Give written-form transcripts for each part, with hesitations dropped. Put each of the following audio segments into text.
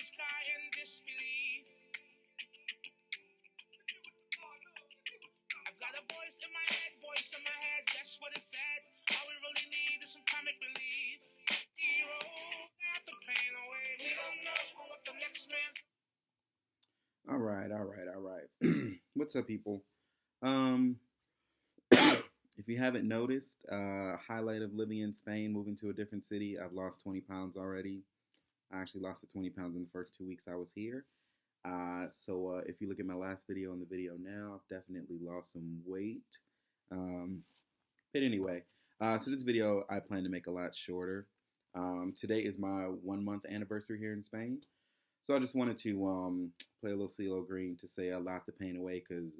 sky in disbelief. I've got a voice in my head, just what it said. All we really need is some comic relief. Hero, got the pain away. We don't know what the next man. All right. What's up, people? Um, if you haven't noticed, highlight of living in Spain, moving to a different city. I've lost 20 pounds already. I actually lost the 20 pounds in the first 2 weeks I was here. So if you look at my last video and the video now, I've definitely lost some weight. But anyway, so this video I plan to make a lot shorter. Today is my 1 month anniversary here in Spain. So I just wanted to play a little CeeLo Green to say I laughed the pain away because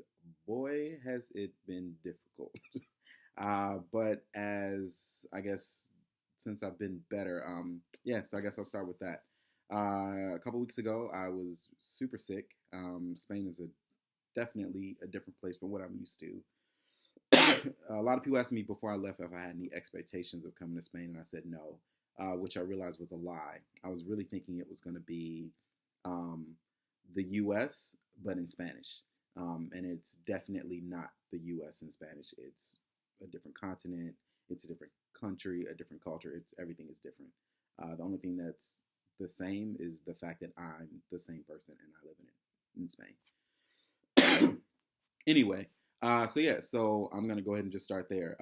boy has it been difficult. But as I guess since I've been better, so I guess I'll start with that. A couple weeks ago, I was super sick. Spain is definitely a different place from what I'm used to. A lot of people asked me before I left if I had any expectations of coming to Spain, and I said no, which I realized was a lie. I was really thinking it was going to be the U.S., but in Spanish. And it's definitely not the U.S. in Spanish. It's a different continent. It's a different country, a different culture. Everything is different. The only thing that's the same is the fact that I'm the same person and I live in Spain. Anyway, so I'm going to go ahead and just start there.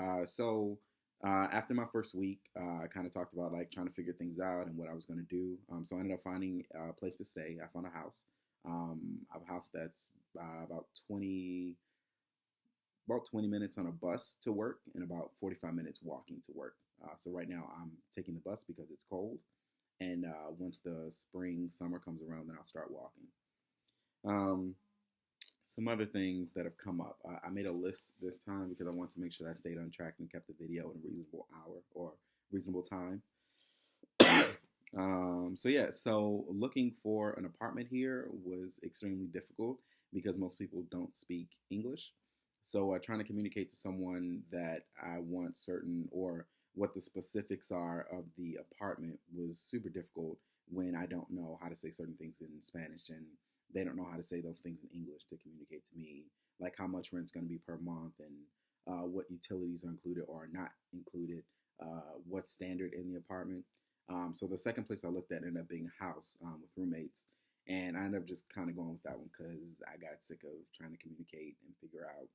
After my first week, I kind of talked about like trying to figure things out and what I was going to do. So I ended up finding a place to stay. I found a house. I have a house that's about 20 minutes on a bus to work and about 45 minutes walking to work. So right now I'm taking the bus because it's cold. And once the summer comes around, then I'll start walking. Some other things that have come up. I made a list this time because I wanted to make sure that I stayed on track and kept the video in a reasonable hour or reasonable time. So looking for an apartment here was extremely difficult because most people don't speak English. So trying to communicate to someone that I want certain or what the specifics are of the apartment was super difficult when I don't know how to say certain things in Spanish and they don't know how to say those things in English to communicate to me, like how much rent's going to be per month and what utilities are included or not included, what's standard in the apartment. So the second place I looked at ended up being a house with roommates. And I ended up just kind of going with that one because I got sick of trying to communicate and figure out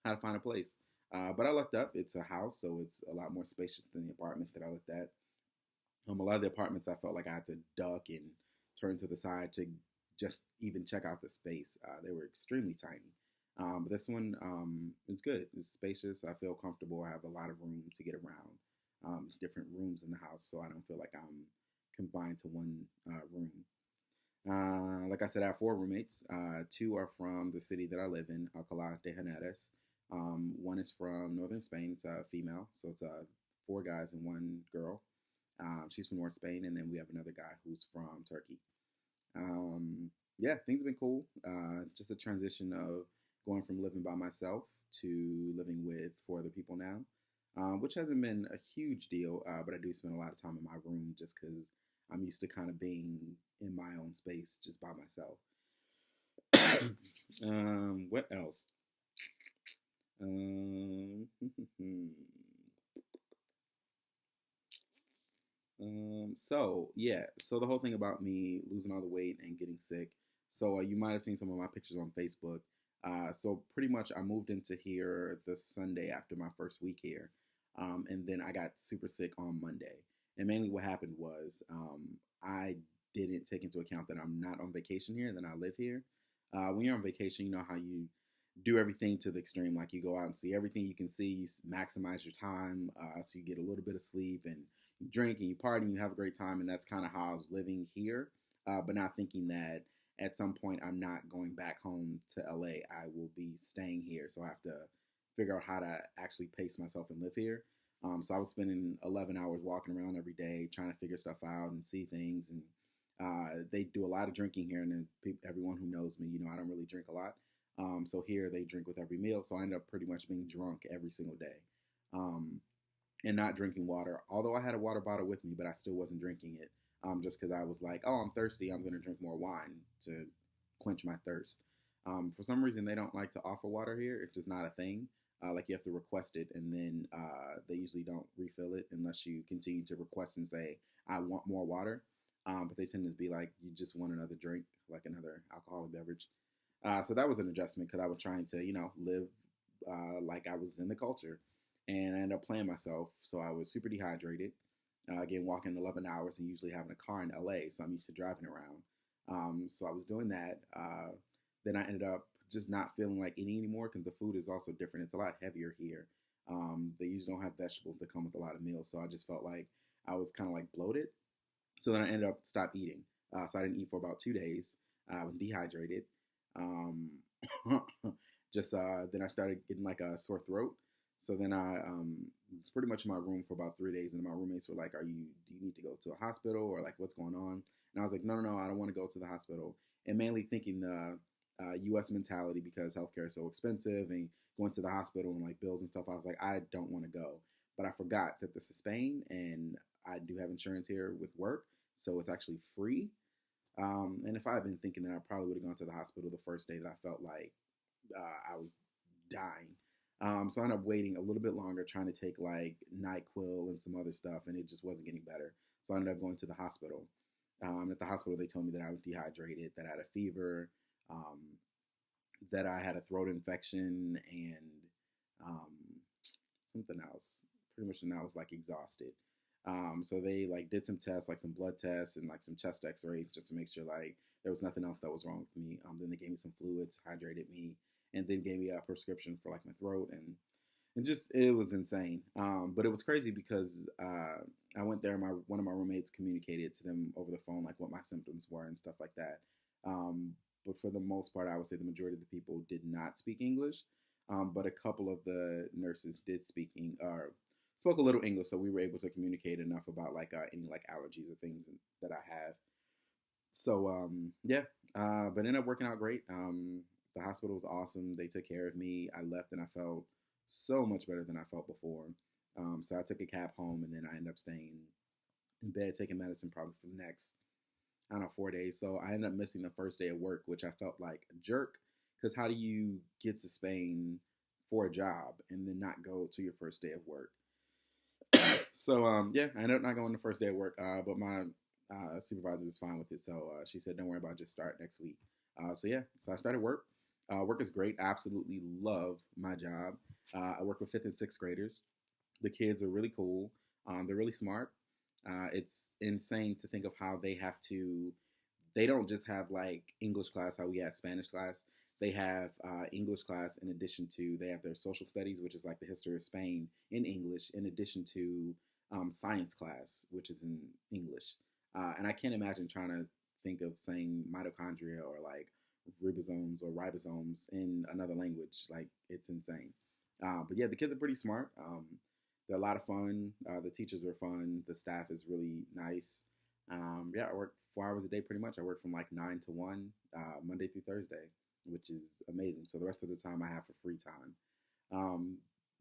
how to find a place. But I looked up. It's a house, so it's a lot more spacious than the apartment that I looked at. A lot of the apartments I felt like I had to duck and turn to the side to just even check out the space. They were extremely tiny. But this one is good. It's spacious. I feel comfortable. I have a lot of room to get around. Different rooms in the house, so I don't feel like I'm confined to one room. Like I said, I have 4 roommates. 2 are from the city that I live in, Alcalá de Henares. One is from northern Spain. It's a female, so it's 4 guys and 1 girl. She's from North Spain, and then we have another guy who's from Turkey. Things have been cool. Just a transition of going from living by myself to living with 4 other people now, which hasn't been a huge deal, but I do spend a lot of time in my room just because I'm used to kind of being in my own space just by myself. What else? So the whole thing about me losing all the weight and getting sick. So you might have seen some of my pictures on Facebook. So pretty much I moved into here the Sunday after my first week here. And then I got super sick on Monday. And mainly what happened was I didn't take into account that I'm not on vacation here, that I live here. When you're on vacation, you know how you do everything to the extreme. Like you go out and see everything you can see, you maximize your time, so you get a little bit of sleep and you drink and you party and you have a great time. And that's kind of how I was living here, but not thinking that at some point I'm not going back home to LA. I will be staying here. So I have to figure out how to actually pace myself and live here. So I was spending 11 hours walking around every day trying to figure stuff out and see things. And they do a lot of drinking here. And everyone who knows me, I don't really drink a lot. So here they drink with every meal. So I ended up pretty much being drunk every single day and not drinking water. Although I had a water bottle with me, but I still wasn't drinking it. just because I was like, oh, I'm thirsty, I'm gonna drink more wine to quench my thirst. For some reason, they don't like to offer water here. It's just not a thing. Like you have to request it, and then they usually don't refill it unless you continue to request and say, "I want more water." But they tend to be like, "You just want another drink, like another alcoholic beverage." So that was an adjustment because I was trying to, live like I was in the culture, and I ended up playing myself. So I was super dehydrated. Again, walking 11 hours and usually having a car in LA, so I'm used to driving around. So I was doing that. Then I ended up just not feeling like eating anymore because the food is also different. It's a lot heavier here. They usually don't have vegetables that come with a lot of meals, so I just felt like I was kind of like bloated. So then I ended up stop eating. So I didn't eat for about 2 days. I was dehydrated. Um, just then I started getting like a sore throat. So then I pretty much in my room for about 3 days, and my roommates were like, Do you need to go to a hospital or like what's going on?" And I was like, "No, no, no, I don't want to go to the hospital." And mainly thinking the U.S. mentality because healthcare is so expensive and going to the hospital and like bills and stuff. I was like, I don't want to go, but I forgot that this is Spain and I do have insurance here with work, so it's actually free. And if I had been thinking that, I probably would have gone to the hospital the first day that I felt like I was dying. So I ended up waiting a little bit longer, trying to take like NyQuil and some other stuff, and it just wasn't getting better. So I ended up going to the hospital. At the hospital, they told me that I was dehydrated, that I had a fever, um, that I had a throat infection, and um, something else. Pretty much, and I was like exhausted. So they like did some tests, like some blood tests and like some chest X-rays, just to make sure like there was nothing else that was wrong with me. Then they gave me some fluids, hydrated me, and then gave me a prescription for like my throat, and just it was insane. But it was crazy because I went there. My one of my roommates communicated to them over the phone like what my symptoms were and stuff like that. Um, but for the most part, I would say the majority of the people did not speak English. But a couple of the nurses did or spoke a little English, so we were able to communicate enough about like any like allergies or things that I have. So yeah, but ended up working out great. The hospital was awesome. They took care of me. I left and I felt so much better than I felt before. So I took a cab home and then I ended up staying in bed taking medicine probably for the next, I don't know, 4 days. So I ended up missing the first day of work, which I felt like a jerk because how do you get to Spain for a job and then not go to your first day of work? So yeah, I ended up not going the first day of work, but my supervisor is fine with it. So she said, "Don't worry about it, just start next week." So yeah, so I started work. Work is great. I absolutely love my job. I work with fifth and sixth graders. The kids are really cool. They're really smart. It's insane to think of how they have to. They don't just have like English class, how we had Spanish class. They have English class in addition to they have their social studies, which is like the history of Spain in English, in addition to science class, which is in English. And I can't imagine trying to think of saying mitochondria or like ribosomes in another language. Like it's insane. But yeah, the kids are pretty smart. They're a lot of fun. The teachers are fun. The staff is really nice. Yeah, I work 4 hours a day pretty much. I work from like 9 to 1, Monday through Thursday, which is amazing. So the rest of the time I have for free time. Um,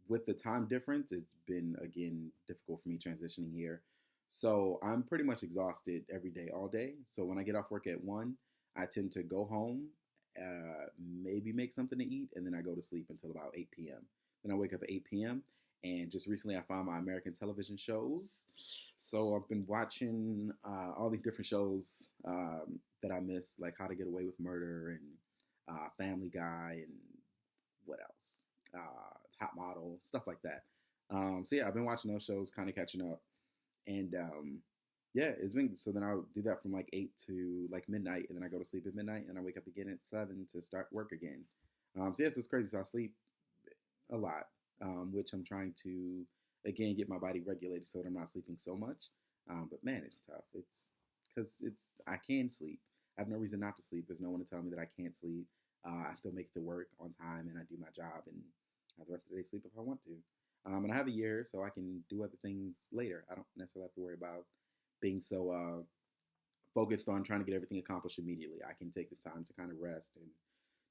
with the time difference, it's been again difficult for me transitioning here. So I'm pretty much exhausted every day, all day. So when I get off work at 1, I tend to go home, maybe make something to eat, and then I go to sleep until about 8 p.m. Then I wake up at 8 p.m. And just recently, I found my American television shows. So I've been watching all these different shows that I miss, like How to Get Away with Murder and Family Guy and what else? Top Model, stuff like that. So yeah, I've been watching those shows, kind of catching up, and yeah, it's been so. Then I'll do that from like 8 to like midnight, and then I go to sleep at midnight, and I wake up again at 7 to start work again. So yeah, so it's crazy. So I sleep a lot, which I'm trying to again get my body regulated so that I'm not sleeping so much. But man, it's tough. It's because I can sleep. I have no reason not to sleep. There's no one to tell me that I can't sleep. I still make it to work on time and I do my job and have the rest of the day sleep if I want to. And I have a year so I can do other things later. I don't necessarily have to worry about being so focused on trying to get everything accomplished immediately. I can take the time to kind of rest and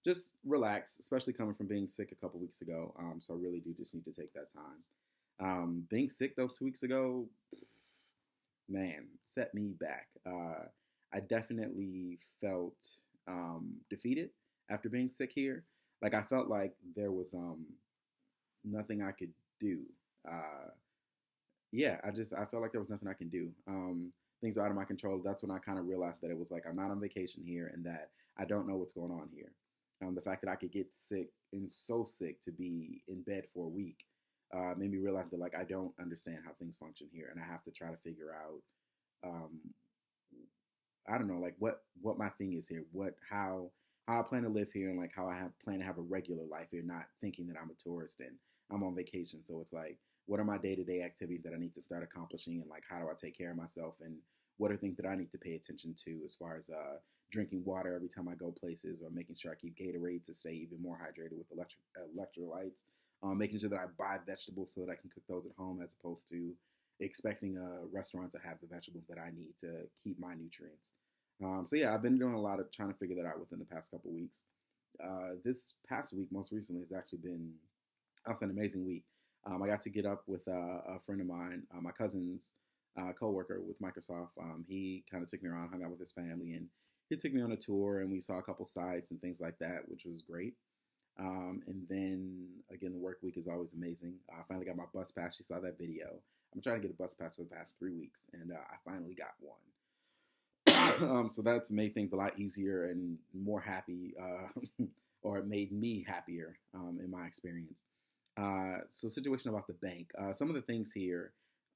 just relax, especially coming from being sick a couple weeks ago. So I really do just need to take that time. Being sick though 2 weeks ago, man, set me back. I definitely felt defeated after being sick here. Like I felt like there was nothing I could do. Uh, yeah, I felt like there was nothing I can do. Things are out of my control. That's when I kind of realized that it was like I'm not on vacation here, and that I don't know what's going on here. The fact that I could get sick and so sick to be in bed for a week made me realize that like I don't understand how things function here, and I have to try to figure out um, I don't know, like what my thing is here, what how I plan to live here, and like how I have plan to have a regular life here, not thinking that I'm a tourist and I'm on vacation. So it's like, what are my day to day activities that I need to start accomplishing, and like how do I take care of myself, and what are things that I need to pay attention to as far as drinking water every time I go places, or making sure I keep Gatorade to stay even more hydrated with electrolytes, making sure that I buy vegetables so that I can cook those at home as opposed to expecting a restaurant to have the vegetables that I need to keep my nutrients. So yeah, I've been doing a lot of trying to figure that out within the past couple weeks. This past week, most recently, has actually been also an amazing week. I got to get up with a friend of mine, my cousin's coworker with Microsoft. He kind of took me around, hung out with his family, and he took me on a tour, and we saw a couple sites and things like that, which was great. And then again, the work week is always amazing. I finally got my bus pass. You saw that video. I'm trying to get a bus pass for the past 3 weeks, and I finally got one. So that's made things a lot easier and more happy, or it made me happier in my experience. So situation about the bank. Some of the things here,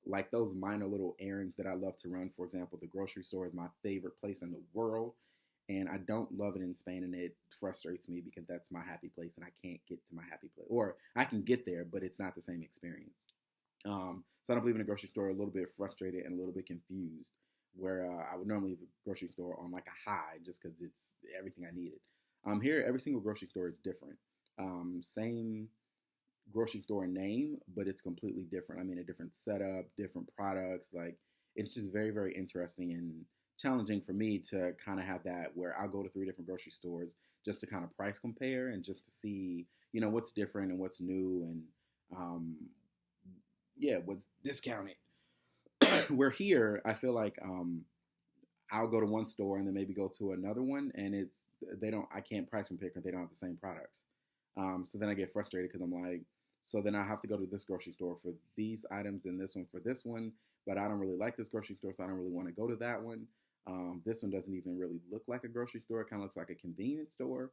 like those minor little errands that I love to run. For example, the grocery store is my favorite place in the world, and I don't love it in Spain, and it frustrates me because that's my happy place, and I can't get to my happy place, or I can get there, but it's not the same experience. So I don't believe in a grocery store a little bit frustrated and a little bit confused, where I would normally leave the grocery store on like a high just because it's everything I needed. Here, every single grocery store is different. Same grocery store name, but it's completely different. I mean, a different setup, different products. Like, it's just very, very interesting and challenging for me to kind of have that where I'll go to three different grocery stores just to kind of price compare and just to see, what's different and what's new and, yeah, what's discounted. Where here, I feel like I'll go to one store and then maybe go to another one, and I can't price compare because they don't have the same products. So then I get frustrated because I'm like, so then I have to go to this grocery store for these items and this one for this one, but I don't really like this grocery store, so I don't really want to go to that one. This one doesn't even really look like a grocery store; it kind of looks like a convenience store.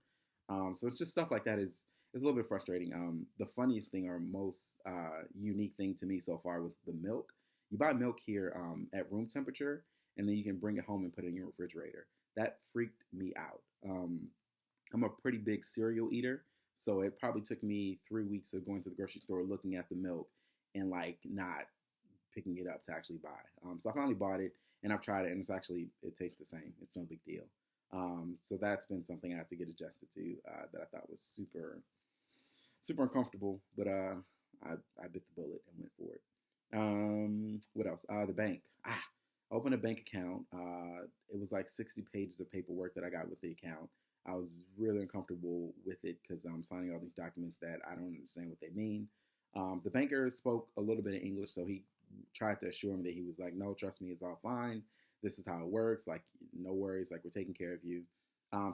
So it's just stuff like that is a little bit frustrating. The funniest thing or most unique thing to me so far with the milk, you buy milk here at room temperature, and then you can bring it home and put it in your refrigerator. That freaked me out. I'm a pretty big cereal eater, so it probably took me 3 weeks of going to the grocery store, looking at the milk, and like not picking it up to actually buy. So I finally bought it, and I've tried it, and it tastes the same. It's no big deal. So that's been something I have to get adjusted to that I thought was super, super uncomfortable, but I bit the bullet and went for it. What else? The bank. I opened a bank account. It was like 60 pages of paperwork that I got with the account. I was really uncomfortable with it because I'm signing all these documents that I don't understand what they mean. The banker spoke a little bit of English, so he tried to assure me that he was like, no, trust me, it's all fine. This is how it works. Like, no worries. Like, we're taking care of you.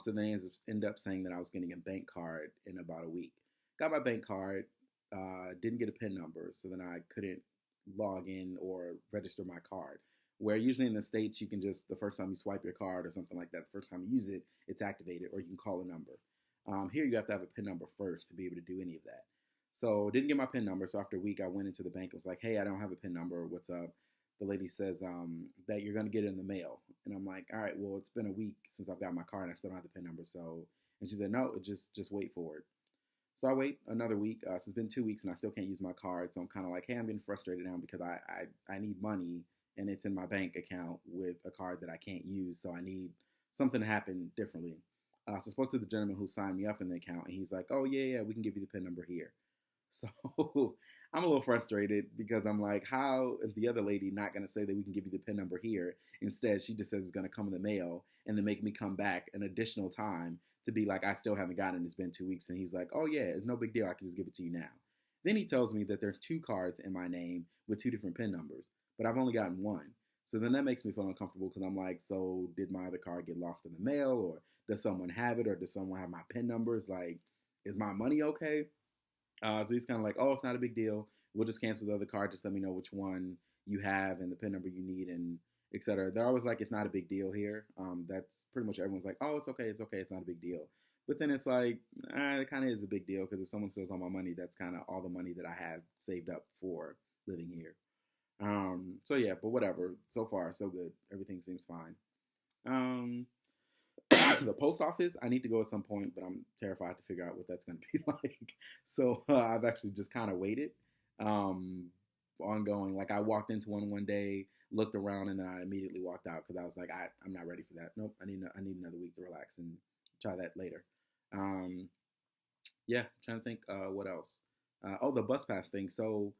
So then he ended up saying that I was getting a bank card in about a week. Got my bank card, didn't get a PIN number, so then I couldn't log in or register my card. Where usually in the States, you can just, the first time you swipe your card or something like that, the first time you use it, it's activated, or you can call a number. Here, you have to have a PIN number first to be able to do any of that. So didn't get my PIN number, so after a week, I went into the bank and was like, hey, I don't have a PIN number, what's up? The lady says that you're going to get it in the mail. And I'm like, all right, well, it's been a week since I've got my card, and I still don't have the PIN number, so, and she said, no, just wait for it. So I wait another week. So it's been 2 weeks, and I still can't use my card. So I'm kind of like, hey, I'm getting frustrated now because I need money, and it's in my bank account with a card that I can't use. So I need something to happen differently. So I spoke to the gentleman who signed me up in the account, and he's like, oh, yeah, we can give you the PIN number here. So I'm a little frustrated because I'm like, how is the other lady not going to say that we can give you the PIN number here? Instead, she just says it's going to come in the mail and then make me come back an additional time to be like, I still haven't gotten it. It's been 2 weeks. And he's like, oh, yeah, it's no big deal. I can just give it to you now. Then he tells me that there are two cards in my name with two different PIN numbers, but I've only gotten one. So then that makes me feel uncomfortable because I'm like, so did my other card get lost in the mail, or does someone have it, or does someone have my PIN numbers? Like, is my money okay? So he's kind of like, oh, it's not a big deal. We'll just cancel the other card. Just let me know which one you have and the PIN number you need and etc. They're always like, it's not a big deal here. That's pretty much everyone's like, oh, it's okay, it's not a big deal. But then it's like, it kind of is a big deal because if someone steals all my money, that's kind of all the money that I have saved up for living here. So yeah, but whatever. So far, so good. Everything seems fine. Um, the post office, I need to go at some point, but I'm terrified to figure out what that's going to be like. So I've actually just kind of waited, um, ongoing. Like I walked into one day, looked around, and then I immediately walked out because I was like, I'm not ready for that. Nope, I need another week to relax and try that later. Um, yeah, I'm trying to think what else. Oh, the bus pass thing. So,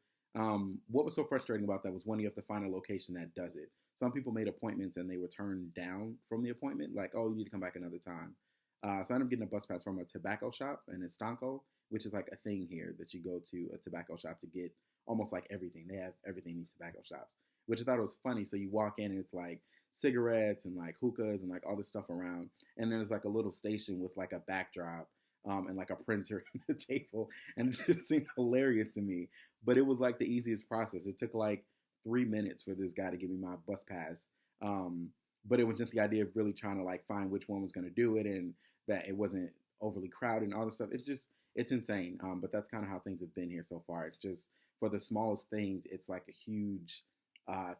what was so frustrating about that was one, you have to find a location that does it. Some people made appointments and they were turned down from the appointment, like, oh, you need to come back another time. So I ended up getting a bus pass from a tobacco shop in Estanco, which is like a thing here that you go to a tobacco shop to get almost like everything. They have everything in these tobacco shops, which I thought was funny. So you walk in and it's like cigarettes and like hookahs and like all this stuff around. And then there's like a little station with like a backdrop and like a printer on the table. And it just seemed hilarious to me. But it was like the easiest process. It took like 3 minutes for this guy to give me my bus pass. But it was just the idea of really trying to like find which one was going to do it and that it wasn't overly crowded and all this stuff. It's insane. But that's kind of how things have been here so far. It's just for the smallest things, it's like a huge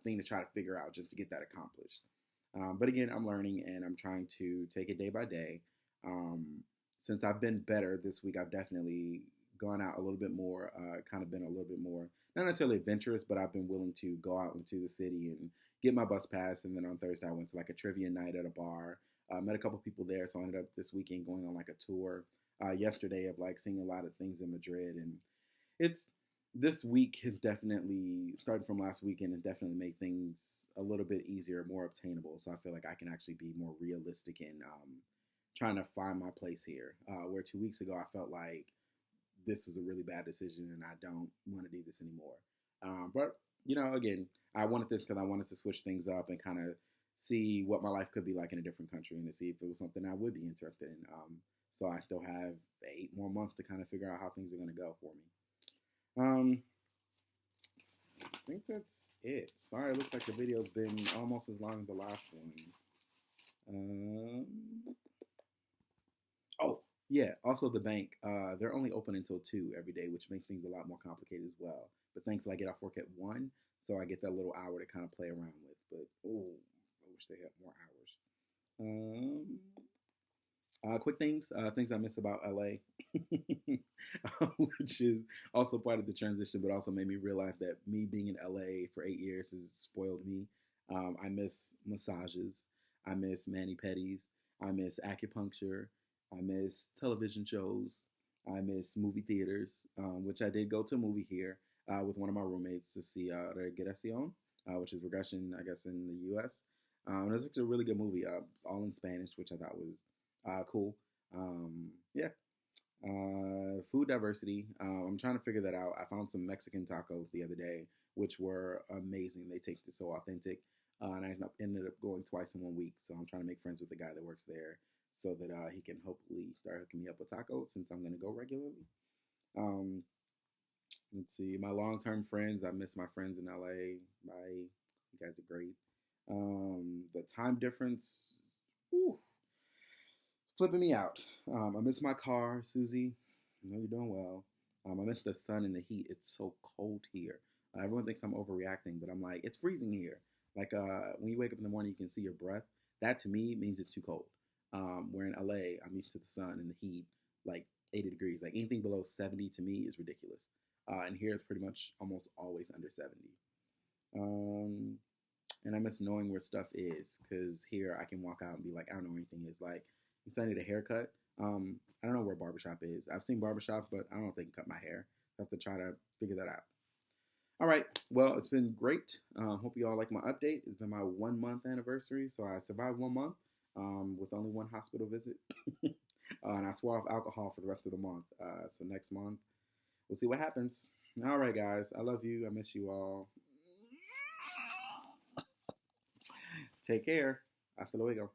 thing to try to figure out just to get that accomplished. But again, I'm learning and I'm trying to take it day by day. Since I've been better this week, I've definitely gone out a little bit more, kind of been a little bit more, not necessarily adventurous, but I've been willing to go out into the city and get my bus pass. And then on Thursday, I went to like a trivia night at a bar, met a couple people there. So I ended up this weekend going on like a tour yesterday of like seeing a lot of things in Madrid. And it's, this week has definitely, starting from last weekend, and definitely made things a little bit easier, more obtainable. So I feel like I can actually be more realistic in trying to find my place here. Where 2 weeks ago, I felt like this was a really bad decision and I don't want to do this anymore. But, you know, again, I wanted this because I wanted to switch things up and kind of see what my life could be like in a different country and to see if it was something I would be interested in. So I still have 8 more months to kind of figure out how things are going to go for me. I think that's it. Sorry, it looks like the video's been almost as long as the last one. Oh, yeah. Also, the bank. They're only open until 2 every day, which makes things a lot more complicated as well. But thankfully, I get off work at 1, so I get that little hour to kind of play around with. But, oh, I wish they had more hours. Quick things I miss about LA, which is also part of the transition, but also made me realize that me being in LA for 8 years has spoiled me. I miss massages. I miss mani-pedis. I miss acupuncture. I miss television shows. I miss movie theaters, which I did go to a movie here with one of my roommates to see Regresión, which is regression, I guess, in the U.S. It was actually a really good movie. All in Spanish, which I thought was cool. Yeah. Food diversity. I'm trying to figure that out. I found some Mexican tacos the other day, which were amazing. They tasted so authentic. And I ended up going twice in 1 week. So I'm trying to make friends with the guy that works there so that he can hopefully start hooking me up with tacos since I'm going to go regularly. Let's see. My long-term friends. I miss my friends in LA. Bye. You guys are great. The time difference. Whew, flipping me out. I miss my car, Susie. I know you're doing well. I miss the sun and the heat. It's so cold here. Everyone thinks I'm overreacting, but I'm like, it's freezing here. Like when you wake up in the morning, you can see your breath. That to me means it's too cold. Where in LA, I'm used to the sun and the heat, like 80 degrees. Like anything below 70 to me is ridiculous. And here it's pretty much almost always under 70. And I miss knowing where stuff is because here I can walk out and be like, I don't know where anything is. Like, if I need a haircut, I don't know where barbershop is. I've seen barbershop, but I don't know if they can cut my hair. I have to try to figure that out. All right. Well, it's been great. Hope you all like my update. It's been my 1 month anniversary. So I survived 1 month with only 1 hospital visit. And I swore off alcohol for the rest of the month. So next month, we'll see what happens. All right, guys. I love you. I miss you all. Take care. Hasta luego.